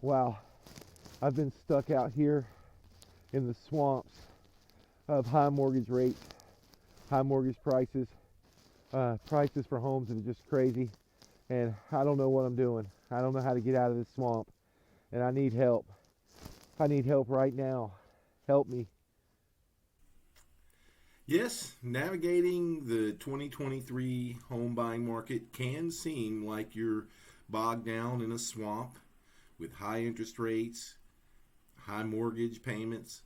Wow, I've been stuck out here in the swamps of high mortgage rates, high mortgage prices. Prices for homes are just crazy, and I don't know what I'm doing. I don't know how to get out of this swamp, and I need help. I need help right now. Help me. Yes, navigating the 2023 home buying market can seem like you're bogged down in a swamp with high interest rates, high mortgage payments,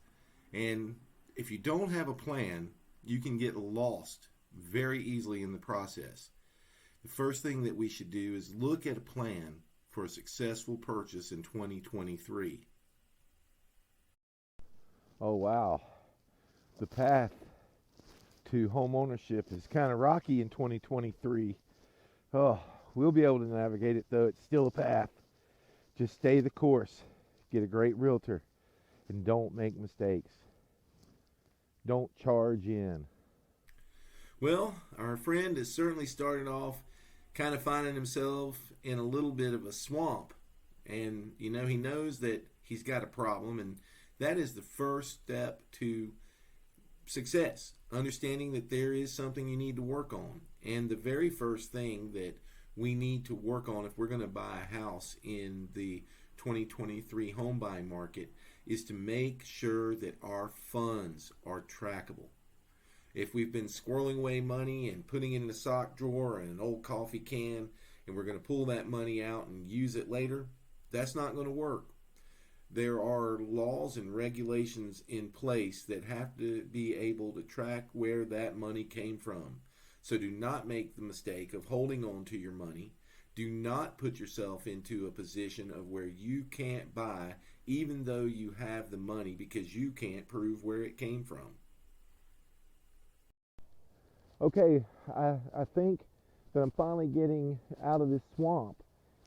and if you don't have a plan, you can get lost very easily in the process. The first thing that we should do is look at a plan for a successful purchase in 2023. Oh wow, the path to home ownership is kind of rocky in 2023. Oh, we'll be able to navigate it though. It's still a path. Just stay the course. Get a great realtor and don't make mistakes. Don't charge in. Well, our friend has certainly started off kind of finding himself in a little bit of a swamp. And, he knows that he's got a problem, and that is the first step to success. Understanding that there is something you need to work on. And the very first thing that we need to work on if we're going to buy a house in the 2023 home buying market is to make sure that our funds are trackable. If we've been squirreling away money and putting it in a sock drawer and an old coffee can, and we're going to pull that money out and use it later, that's not going to work. There are laws and regulations in place that have to be able to track where that money came from. So do not make the mistake of holding on to your money. Do not put yourself into a position of where you can't buy even though you have the money because you can't prove where it came from. Okay, I think that I'm finally getting out of this swamp.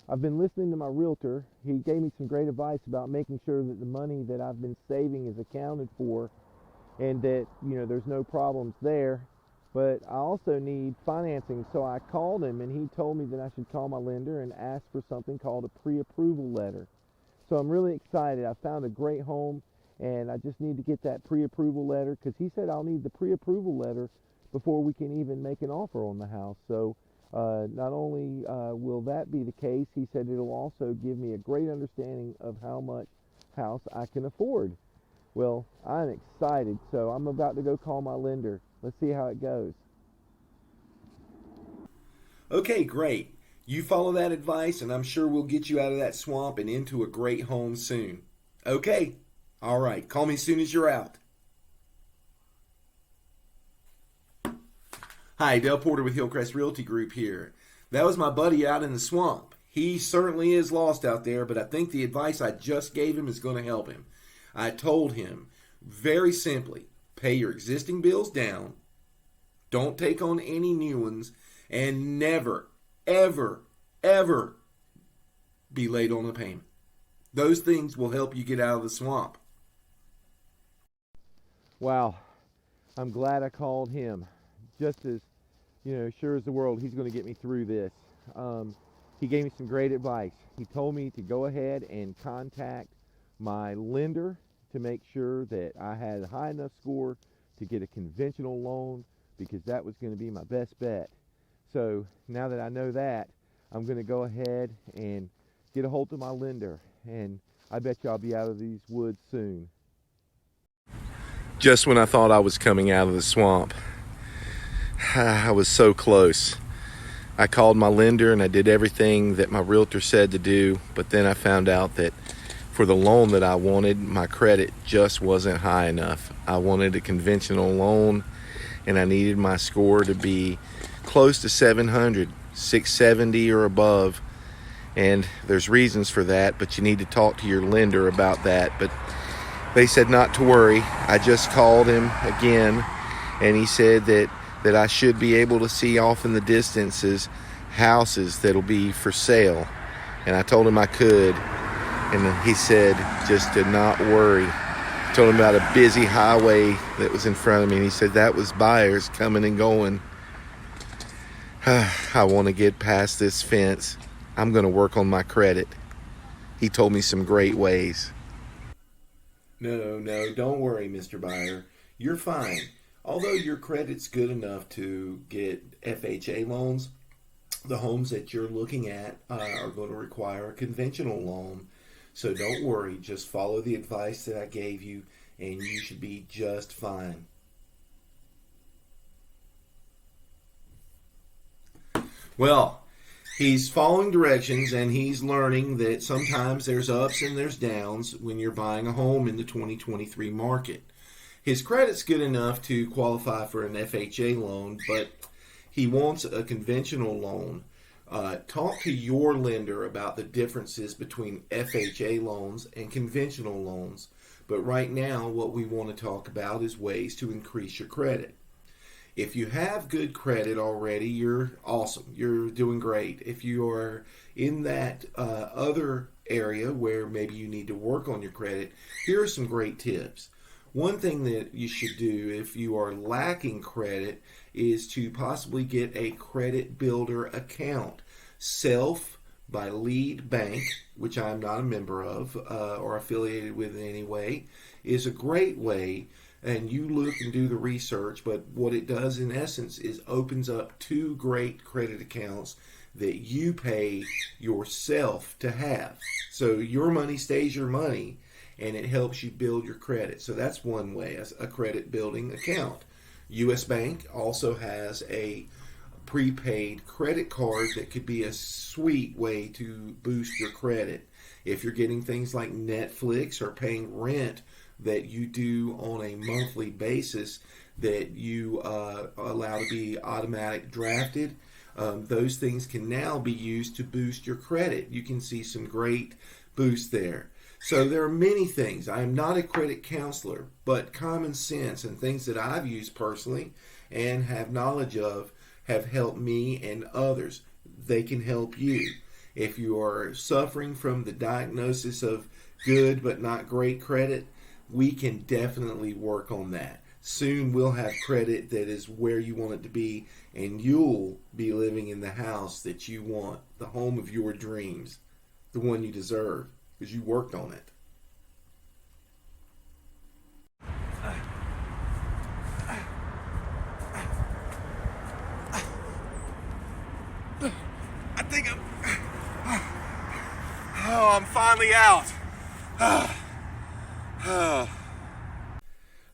I've been listening to my realtor. He gave me some great advice about making sure that the money that I've been saving is accounted for and that, there's no problems there. But I also need financing, so I called him and he told me that I should call my lender and ask for something called a pre-approval letter. So I'm really excited. I found a great home and I just need to get that pre-approval letter because he said I'll need the pre-approval letter before we can even make an offer on the house. So not only will that be the case, he said it'll also give me a great understanding of how much house I can afford. Well, I'm excited, so I'm about to go call my lender. Let's see how it goes. Okay, great. You follow that advice, and I'm sure we'll get you out of that swamp and into a great home soon. Okay, all right. Call me as soon as you're out. Hi, Dale Porter with Hillcrest Realty Group here. That was my buddy out in the swamp. He certainly is lost out there, but I think the advice I just gave him is going to help him. I told him very simply, pay your existing bills down, don't take on any new ones, and never, ever, ever be late on a payment. Those things will help you get out of the swamp. Wow, I'm glad I called him. Just as, sure as the world, he's going to get me through this. He gave me some great advice. He told me to go ahead and contact my lender to make sure that I had a high enough score to get a conventional loan because that was going to be my best bet. So now that I know that, I'm going to go ahead and get a hold of my lender, and I bet you I'll be out of these woods soon. Just when I thought I was coming out of the swamp, I was so close. I called my lender and I did everything that my realtor said to do, but then I found out that for the loan that I wanted, my credit just wasn't high enough. I wanted a conventional loan and I needed my score to be close to 700, 670 or above. And there's reasons for that, but you need to talk to your lender about that. But they said not to worry. I just called him again and he said that I should be able to see off in the distances houses that'll be for sale. And I told him I could. And he said just to not worry. I told him about a busy highway that was in front of me. And he said that was buyers coming and going. I want to get past this fence. I'm going to work on my credit. he told me some great ways. No, don't worry, Mr. Buyer. You're fine. Although your credit's good enough to get FHA loans, the homes that you're looking at are going to require a conventional loan. So don't worry, just follow the advice that I gave you and you should be just fine. Well, he's following directions and he's learning that sometimes there's ups and there's downs when you're buying a home in the 2023 market. His credit's good enough to qualify for an FHA loan, but he wants a conventional loan. Talk to your lender about the differences between FHA loans and conventional loans. But right now, what we want to talk about is ways to increase your credit. If you have good credit already, you're awesome. You're doing great. If you are in that other area where maybe you need to work on your credit, here are some great tips. One thing that you should do if you are lacking credit is to possibly get a credit builder account. Self by Lead Bank, which I'm not a member of or affiliated with in any way, is a great way. And you look and do the research, but what it does in essence is opens up 2 great credit accounts that you pay yourself to have. So your money stays your money and it helps you build your credit. So that's one way, as a credit building account. US Bank also has a prepaid credit card that could be a sweet way to boost your credit. If you're getting things like Netflix or paying rent that you do on a monthly basis that you allow to be automatic drafted, those things can now be used to boost your credit. You can see some great boost there. So there are many things. I am not a credit counselor, but common sense and things that I've used personally and have knowledge of have helped me and others. They can help you. If you are suffering from the diagnosis of good but not great credit, we can definitely work on that. Soon we'll have credit that is where you want it to be, and you'll be living in the house that you want, the home of your dreams, the one you deserve, because you worked on it. I think I'm finally out.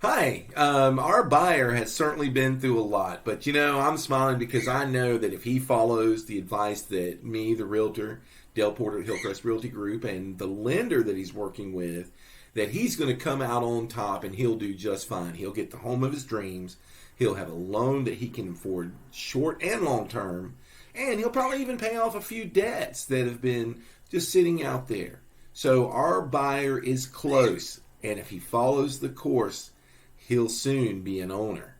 Hi, our buyer has certainly been through a lot, but I'm smiling because I know that if he follows the advice that me, the realtor, Dale Porter at Hillcrest Realty Group, and the lender that he's working with, that he's going to come out on top and he'll do just fine. He'll get the home of his dreams. He'll have a loan that he can afford short and long term, and he'll probably even pay off a few debts that have been just sitting out there. So our buyer is close, and if he follows the course, he'll soon be an owner.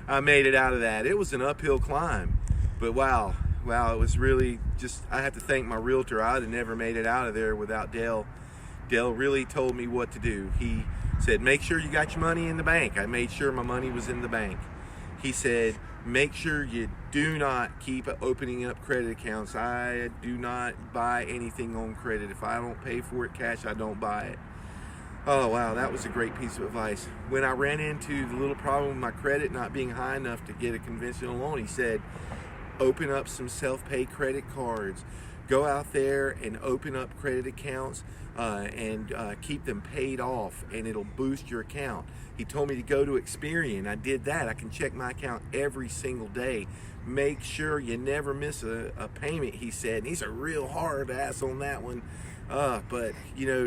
I made it out of that. It was an uphill climb, but wow, it was really just, I have to thank my realtor. I'd have never made it out of there without Dale. Dale really told me what to do. He said, make sure you got your money in the bank. I made sure my money was in the bank. He said, make sure you do not keep opening up credit accounts. I do not buy anything on credit. If I don't pay for it cash, I don't buy it. Oh wow, that was a great piece of advice. When I ran into the little problem with my credit not being high enough to get a conventional loan, he said, open up some self-pay credit cards. Go out there and open up credit accounts and keep them paid off, and it'll boost your account. He told me to go to Experian. I did that. I can check my account every single day. Make sure you never miss a payment, he said. And he's a real hard ass on that one. But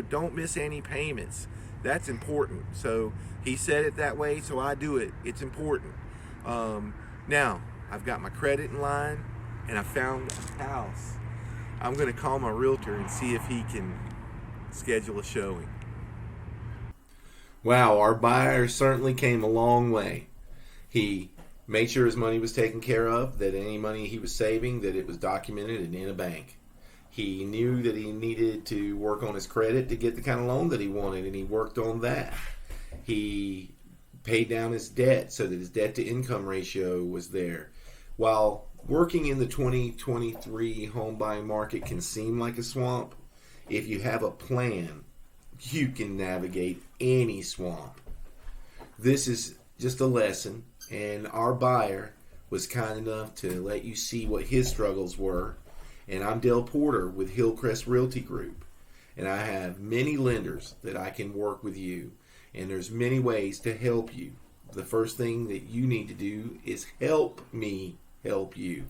don't miss any payments. That's important. So he said it that way, so I do it. It's important. Now I've got my credit in line, and I found a house. I'm going to call my realtor and see if he can schedule a showing. Wow, our buyer certainly came a long way. He made sure his money was taken care of, that any money he was saving, that it was documented and in a bank. He knew that he needed to work on his credit to get the kind of loan that he wanted, and he worked on that. He paid down his debt so that his debt to income ratio was there. While working in the 2023 home buying market can seem like a swamp. If you have a plan, you can navigate any swamp. This is just a lesson, and our buyer was kind enough to let you see what his struggles were. And I'm Dale Porter with Hillcrest Realty Group, and I have many lenders that I can work with you, and there's many ways to help you. The first thing that you need to do is help me help you.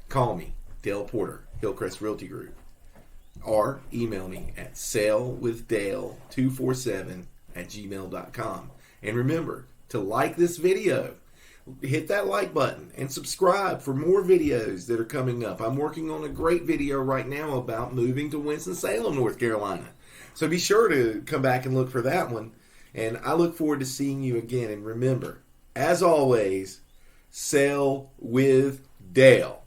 Call me, Dale Porter, Hillcrest Realty Group, or email me at salewithdale247@gmail.com. And remember to like this video. Hit that like button and subscribe for more videos that are coming up. I'm working on a great video right now about moving to Winston-Salem, North Carolina. So be sure to come back and look for that one. And I look forward to seeing you again. And remember, as always, sail with Dale.